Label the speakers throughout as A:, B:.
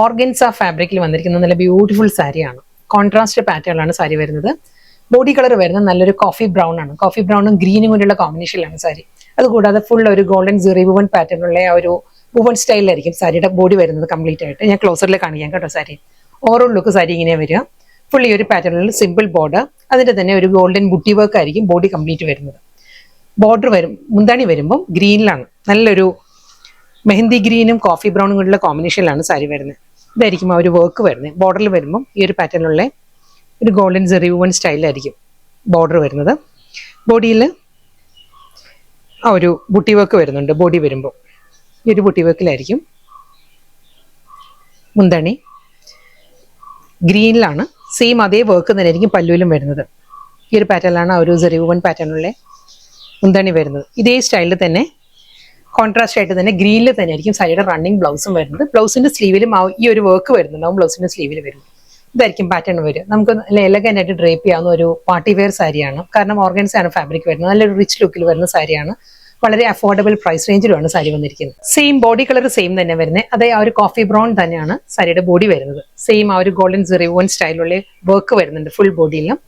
A: Organza ഫാബ്രിക്കിൽ വന്നിരിക്കുന്ന നല്ല ബ്യൂട്ടിഫുൾ സാരിയാണ്. കോൺട്രാസ്റ്റ് പാറ്റേണിലാണ് സാരി വരുന്നത്. ബോഡി കളർ വരുന്നത് നല്ലൊരു കോഫി ബ്രൗൺ ആണ്. കോഫി ബ്രൗണും ഗ്രീനും കൂടിയുള്ള കോമ്പിനേഷനിലാണ് സാരി. അതുകൂടാതെ ഫുൾ ഒരു ഗോൾഡൻ സെറി വുവൺ പാറ്റേണിലുള്ള ആ ഒരു വുവൺ സ്റ്റൈലിലായിരിക്കും സാരിയുടെ ബോഡി വരുന്നത് കംപ്ലീറ്റ് ആയിട്ട്. ഞാൻ ക്ലോസറിൽ കാണിക്കാം കേട്ടോ സാരി. ഓവറോൾ ലുക്ക് സാരി ഇങ്ങനെ വരിക. ഫുൾ ഈ ഒരു പാറ്റേണിൽ സിമ്പിൾ ബോർഡർ, അതിന്റെ തന്നെ ഒരു ഗോൾഡൻ ബുട്ടി വർക്ക് ആയിരിക്കും ബോഡി കംപ്ലീറ്റ് വരുന്നത്. ബോർഡർ മുന്താണി വരുമ്പം ഗ്രീനിലാണ്, നല്ലൊരു മെഹന്തി ഗ്രീനും കോഫി ബ്രൗണും കൂടിയുള്ള കോമ്പിനേഷനിലാണ് സാരി വരുന്നത്. ഇതായിരിക്കും ആ ഒരു വർക്ക് വരുന്നത്. ബോർഡറിൽ വരുമ്പം ഈ ഒരു പാറ്റേണിലുള്ള ഒരു ഗോൾഡൻ സെറി വുവൺ സ്റ്റൈലായിരിക്കും ബോർഡർ വരുന്നത്. ബോഡിയിൽ ആ ഒരു ബുട്ടി വർക്ക് വരുന്നുണ്ട്. ബോഡി വരുമ്പോൾ ഈ ഒരു ബുട്ടി വർക്കിലായിരിക്കും. മുന്താണി ഗ്രീനിലാണ്, സെയിം അതേ വർക്ക് തന്നെ ആയിരിക്കും പല്ലുവിലും വരുന്നത്. ഈ ഒരു പാറ്റേണിലാണ് ആ ഒരു സെറി വുവൺ പാറ്റേണിലുള്ള മുന്താണി വരുന്നത്. ഇതേ സ്റ്റൈലിൽ തന്നെ കോൺട്രാസ്റ്റ് ആയിട്ട് തന്നെ ഗ്രീനിൽ തന്നെ ആയിരിക്കും സാരിയുടെ റണ്ണിങ് ബ്ലൗസും വരുന്നത്. ബ്ലൗസിന്റെ സ്ലീവിലും ഈ ഒരു വർക്ക് വരുന്നുണ്ടാവും. ബ്ലൗസിന്റെ സ്ലീവിൽ വരുന്നത് ഇതായിരിക്കും പാറ്റേൺ വരും. നമുക്ക് നല്ല എലഗന്റ് ആയിട്ട് ഡ്രേപ്പ് ചെയ്യാവുന്ന ഒരു പാർട്ടി വെയർ സാരിയാണ്. കാരണം ഓർഗൻസ ആണ് ഫാബ്രിക് വരുന്നത്. നല്ലൊരു റിച്ച് ലുക്കിൽ വരുന്ന സാരിയാണ്. വളരെ അഫോർഡബിൾ പ്രൈസ് റേഞ്ചിലുമാണ് സാരി വന്നിരിക്കുന്നത്. സെയിം ബോഡി കളർ സെയിം തന്നെ വരുന്നത്. അതേ ആ ഒരു കോഫി ബ്രൗൺ തന്നെയാണ് സാരിയുടെ ബോഡി വരുന്നത്. സെയിം ആ ഒരു ഗോൾഡൻ സെറി വുവൺ സ്റ്റൈലുള്ള വർക്ക് വരുന്നുണ്ട് ഫുൾ ബോഡിയിലും.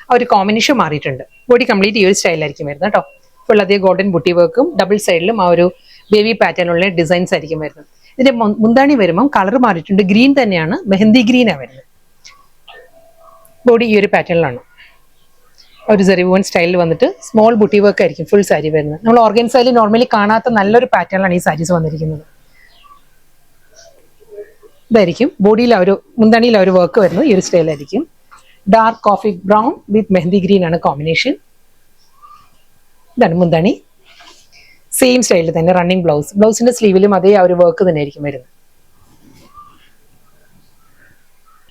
A: ആ ഒരു കോമ്പിനേഷൻ മാറിയിട്ടുണ്ട്. ബോഡി കംപ്ലീറ്റ് ഈ ഒരു സ്റ്റൈലായിരിക്കും വരുന്നത് കേട്ടോ. ഫുൾ അതേ ഗോൾഡൻ ബുട്ടി വർക്കും ഡബിൾ സൈഡിലും ആ ഒരു ബേബി പാറ്റേണുള്ള ഡിസൈൻസ് ആയിരിക്കും വരുന്നത്. ഇതിന്റെ മുന്താണി വരുമ്പം കളർ മാറിയിട്ടുണ്ട്. ഗ്രീൻ തന്നെയാണ്, മെഹന്തി ഗ്രീനാണ് വരുന്നത്. ബോഡി ഈ ഒരു പാറ്റേണിലാണ് ഒരു സെറി വുവൺ സ്റ്റൈലിൽ വന്നിട്ട് സ്മോൾ ബുട്ടി വർക്ക് ആയിരിക്കും ഫുൾ സാരി വരുന്നത്. നമ്മൾ ഓർഗൻസയിൽ നോർമലി കാണാത്ത നല്ലൊരു പാറ്റേണിലാണ് ഈ സാരീസ് വന്നിരിക്കുന്നത്. ഇതായിരിക്കും ബോഡിയിൽ ആ ഒരു മുന്താണിയിൽ ആ ഒരു വർക്ക് വരുന്നത് ഈ ഒരു സ്റ്റൈലായിരിക്കും. Dark coffee brown with mehndi green ആണ് കോമ്പിനേഷൻ. ഇതാണ് മുന്താണി. സെയിം സ്റ്റൈലിൽ തന്നെ റണ്ണിങ് ബ്ലൗസ്. ബ്ലൗസിന്റെ സ്ലീവിലും അതേ ആ ഒരു വർക്ക് തന്നെ ആയിരിക്കും വരുന്നത്.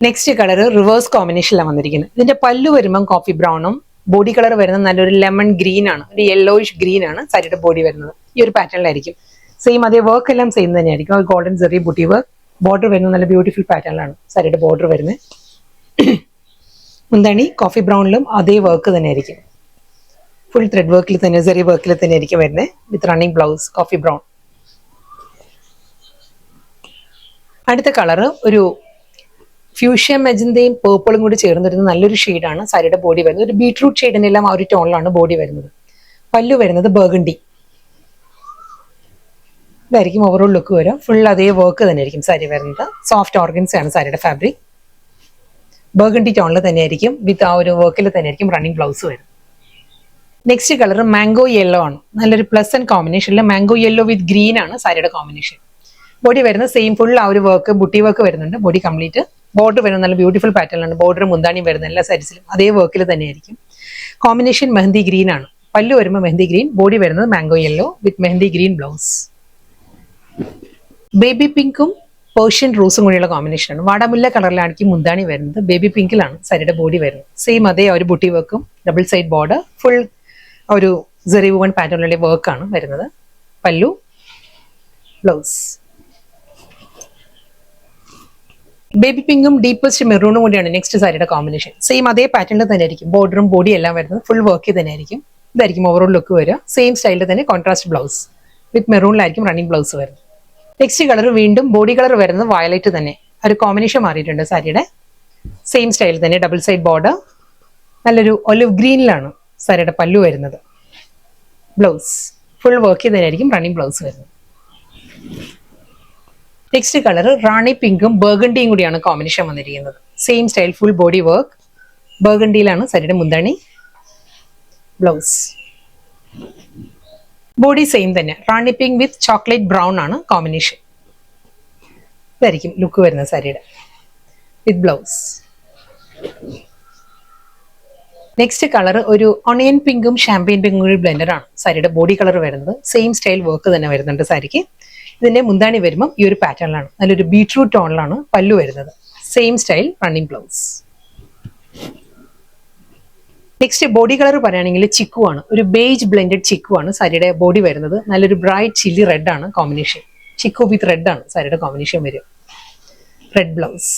A: നെക്സ്റ്റ് കളർ റിവേഴ്സ് കോമ്പിനേഷനിലാണ് വന്നിരിക്കുന്നത്. ഇതിന്റെ പല്ലു വരുമ്പം കോഫി ബ്രൗണും ബോഡി കളർ വരുന്നത് നല്ലൊരു ലെമൺ ഗ്രീൻ ആണ്, ഒരു യെല്ലോയിഷ് ഗ്രീൻ ആണ് സാരിയുടെ ബോഡി വരുന്നത്. ഈ ഒരു പാറ്റേണിലായിരിക്കും. സെയിം അതേ വർക്ക് എല്ലാം സെയിം തന്നെയായിരിക്കും. Golden zari buti work. Border വരുന്നത് നല്ല ബ്യൂട്ടിഫുൾ പാറ്റേണിലാണ് സാരിയുടെ ബോർഡർ വരുന്നത്. മുന്താണി കോഫി ബ്രൗണിലും അതേ വർക്ക് തന്നെ ആയിരിക്കും. ഫുൾ ത്രെഡ് വർക്കിൽ തന്നെ സെറി വർക്കിൽ തന്നെ ആയിരിക്കും വരുന്നത് വിത്ത് റണ്ണിങ് ബ്ലൗസ് കോഫി ബ്രൗൺ. അടുത്ത കളർ ഒരു ഫ്യൂഷ്യ മെജന്തയും പേർപ്പിളും കൂടി ചേർന്ന് വരുന്ന നല്ലൊരു ഷെയ്ഡാണ് സാരിയുടെ ബോഡി വരുന്നത്. ഒരു ബീട്രൂട്ട് ഷെയ്ഡിനെല്ലാം ആ ഒരു ടോണിലാണ് ബോഡി വരുന്നത്. പല്ലു വരുന്നത് ബർഗണ്ടി. ഇതായിരിക്കും ഓവറോൾ ലുക്ക് വരും. ഫുൾ അതേ വർക്ക് തന്നെ ആയിരിക്കും സാരി വരുന്നത്. സോഫ്റ്റ് ഓർഗൻസ ആണ് സാരിയുടെ ഫാബ്രിക്. ബർഗണ്ടി ടോണിൽ തന്നെ ആയിരിക്കും വിത്ത് ആ ഒരു വർക്കിൽ തന്നെ ആയിരിക്കും റണ്ണിങ് ബ്ലൗസ് വരും. നെക്സ്റ്റ് കളർ മാംഗോ യെല്ലോ ആണ്. നല്ലൊരു പ്ലസന്റ് കോമ്പിനേഷനിൽ മാംഗോ യെല്ലോ വിത്ത് ഗ്രീൻ ആണ് സാരിയുടെ കോമ്പിനേഷൻ. ബോഡി വരുന്നത് സെയിം ഫുൾ ആ ഒരു വർക്ക് ബുട്ടി വർക്ക് വരുന്നുണ്ട്. Body complete. ബോർഡർ വരുന്നത് നല്ല ബ്യൂട്ടിഫുൾ പാറ്റേണിലാണ്. ബോർഡർ മുന്താണി വരുന്നത് എല്ലാ സാരീസിലും അതേ വർക്കിൽ തന്നെയായിരിക്കും. കോമ്പിനേഷൻ മെഹന്തി ഗ്രീൻ ആണ്. പല്ലു വരുമ്പോൾ മെഹന്തി ഗ്രീൻ. ബോഡി വരുന്നത് മാംഗോ യെല്ലോ വിത്ത് മെഹന്തി ഗ്രീൻ ബ്ലൗസ്. ബേബി പിങ്കും പേർഷ്യൻ റോസും കൂടിയുള്ള കോമ്പിനേഷനാണ്. വാടാമുല്ല കളറിലാണെങ്കിൽ മുന്താണി വരുന്നത്. ബേബി പിങ്കിലാണ് സാരിയുടെ ബോഡി വരുന്നത്. സെയിം അതേ ഒരു ബുട്ടി വർക്കും ഡബിൾ സൈഡ് ബോർഡർ ഫുൾ ഒരു സെറി വുവൺ പാറ്റേണിലുള്ള വർക്കാണ് വരുന്നത്. പല്ലു ബ്ലൗസ്. ബേബി പിങ്കും ഡീപ്പസ്റ്റ് മെറൂണും കൂടിയാണ് നെക്സ്റ്റ് സാരിയുടെ കോമ്പിനേഷൻ. സെയിം അതേ പാറ്റേണിൽ തന്നെ ആയിരിക്കും. ബോർഡറും ബോഡി എല്ലാം വരുന്നത് ഫുൾ വർക്ക് തന്നെ ആയിരിക്കും. ഇതായിരിക്കും ഓവറോൾ ലുക്ക് വരിക. സെയിം സ്റ്റൈലിൽ തന്നെ കോൺട്രാസ്റ്റ് ബ്ലൗസ് വിത്ത് മെറൂണിലായിരിക്കും റണ്ണിങ് ബ്ലൗസ് വരുന്നത്. നെക്സ്റ്റ് കളർ വീണ്ടും ബോഡി കളർ വരുന്നത് വയലറ്റ് തന്നെ. ഒരു കോമ്പിനേഷൻ മാറിയിട്ടുണ്ട് സാരിയുടെ. സെയിം സ്റ്റൈലിൽ തന്നെ ഡബിൾ സൈഡ് ബോർഡർ. നല്ലൊരു ഒലിവ് ഗ്രീനിലാണ് സാരിയുടെ പല്ലു വരുന്നത്. ബ്ലൗസ് ഫുൾ വർക്ക് തന്നെ ആയിരിക്കും റണ്ണിങ് ബ്ലൗസ് വരുന്നത്. നെക്സ്റ്റ് കളർ റാണി പിങ്കും ബർഗണ്ടിയും കൂടിയാണ് കോമ്പിനേഷൻ വന്നിരിക്കുന്നത്. Same style full body work. ബർഗണ്ടിയിലാണ് സാരിയുടെ മുന്താണി. ബ്ലൗസ് ബോഡി സെയിം തന്നെ. Rani pink with chocolate brown ആണ് കോമ്പിനേഷൻ. ഇതായിരിക്കും ലുക്ക് വരുന്നത് സാരിയുടെ വിത്ത് ബ്ലൗസ്. നെക്സ്റ്റ് കളർ ഒരു ഒണിയൻ പിങ്കും ഷാമ്പയിൻ പിങ്കും കൂടി ബ്ലെൻഡർ ആണ് സാരിയുടെ ബോഡി കളർ വരുന്നത്. സെയിം സ്റ്റൈൽ വർക്ക് തന്നെ വരുന്നുണ്ട് സാരിക്ക്. ഇതിന്റെ മുന്താണി വരുമ്പോൾ ഈ ഒരു പാറ്റേണിലാണ്. നല്ലൊരു ബീട്രൂട്ട് ടോണിലാണ് പല്ലു വരുന്നത്. Same style running blouse. Next body colour പറയുകയാണെങ്കിൽ ചിക്കു ആണ്. ഒരു ബേജ് ബ്ലെൻഡഡ് ചിക്കു ആണ് സാരിയുടെ ബോഡി വരുന്നത്. നല്ലൊരു ബ്രൈറ്റ് ചില്ലി റെഡ് ആണ് കോമ്പിനേഷൻ. ചിക്കു വിത്ത് റെഡ് ആണ് സാരിയുടെ കോമ്പിനേഷൻ വരും. Red blouse.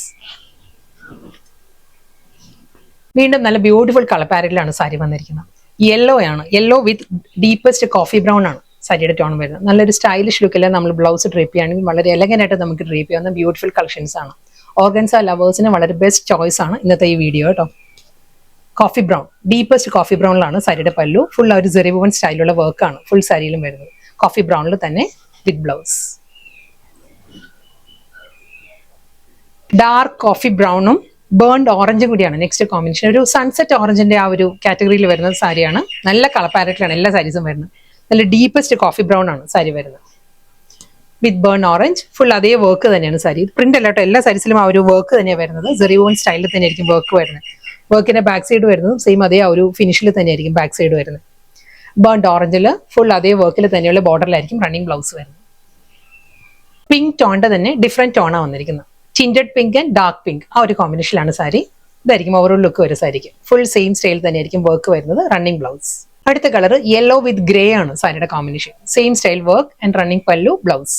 A: വീണ്ടും നല്ല ബ്യൂട്ടിഫുൾ കളർ പാരറ്റിലാണ് സാരി വന്നിരിക്കുന്നത്. യെല്ലോ ആണ്. യെല്ലോ വിത്ത് ഡീപ്പസ്റ്റ് കോഫി ബ്രൗൺ ആണ് സാരിയുടെ ടോൺ വരുന്നത്. നല്ലൊരു സ്റ്റൈലിഷ് ലുക്കിൽ നമ്മൾ ബ്ലൗസ് ഡ്രേപ്പ് ചെയ്യുകയാണെങ്കിൽ വളരെ എലഗന്റ് ആയിട്ട് നമുക്ക് ഡ്രേപ്പ് ചെയ്യാവുന്ന ബ്യൂട്ടിഫുൾ കളക്ഷൻസ് ആണ്. ഓർഗൻസ ലവേഴ്സിന് വളരെ ബെസ്റ്റ് ചോയ്സ് ആണ് ഇന്നത്തെ ഈ വീഡിയോ കേട്ടോ. കോഫി ബ്രൗൺ, ഡീപ്പസ്റ്റ് കോഫി ബ്രൗണിലാണ് സാരിയുടെ പല്ലു. ഫുൾ ഒരു സെറി വുവൺ സ്റ്റൈലുള്ള വർക്കാണ് ഫുൾ സാരിയിലും വരുന്നത്. കോഫി ബ്രൗണിൽ തന്നെ വിത്ത് ബ്ലൗസ്. ഡാർക്ക് കോഫി ബ്രൗണും ബേൺഡ് ഓറഞ്ചും കൂടിയാണ് നെക്സ്റ്റ് കോമ്പിനേഷൻ. ഒരു സൺസെറ്റ് ഓറഞ്ചിന്റെ ആ ഒരു കാറ്റഗറിയിൽ വരുന്ന സാരിയാണ്. നല്ല കളർ പാലറ്റിലാണ് എല്ലാ സാരീസും വരുന്നത്. നല്ല ഡീപ്പസ്റ്റ് കോഫി ബ്രൗൺ ആണ് സാരി വരുന്നത് വിത്ത് ബേൺ ഓറഞ്ച്. ഫുൾ അതേ വർക്ക് തന്നെയാണ് സാരി. പ്രിന്റ് അല്ലാട്ടോ, എല്ലാ സാരീസിലും ആ ഒരു വർക്ക് തന്നെയാണ് വരുന്നത്. സെറി വുവൺ സ്റ്റൈലിൽ തന്നെ ആയിരിക്കും വർക്ക് വരുന്നത്. വർക്കിന്റെ ബാക്ക് സൈഡ് വരുന്നത് സെയിം അതേ ആ ഒരു ഫിനിഷിൽ തന്നെയായിരിക്കും ബാക്ക് സൈഡ് വരുന്നത്. ബേൺഡ് ഓറഞ്ചിൽ ഫുൾ അതേ വർക്കിൽ തന്നെയുള്ള ബോർഡറിലായിരിക്കും റണ്ണിങ് ബ്ലൗസ് വരുന്നത്. പിങ്ക് ടോണിന്റെ തന്നെ ഡിഫറെന്റ് ടോണാണ് വന്നിരിക്കുന്നത്. Tinted pink and dark pink ആ ഒരു കോമ്പിനേഷനിലാണ് സാരി. ഇതായിരിക്കും ഓവറോൾ ലുക്ക് വരും സാരിക്ക്. ഫുൾ സെയിം സ്റ്റൈൽ തന്നെയായിരിക്കും വർക്ക് വരുന്നത്. Running blouse. അടുത്ത കളർ യെല്ലോ വിത്ത് ഗ്രേ ആണ് സാരിയുടെ combination. Same style work and running പല്ലു ബ്ലൗസ്.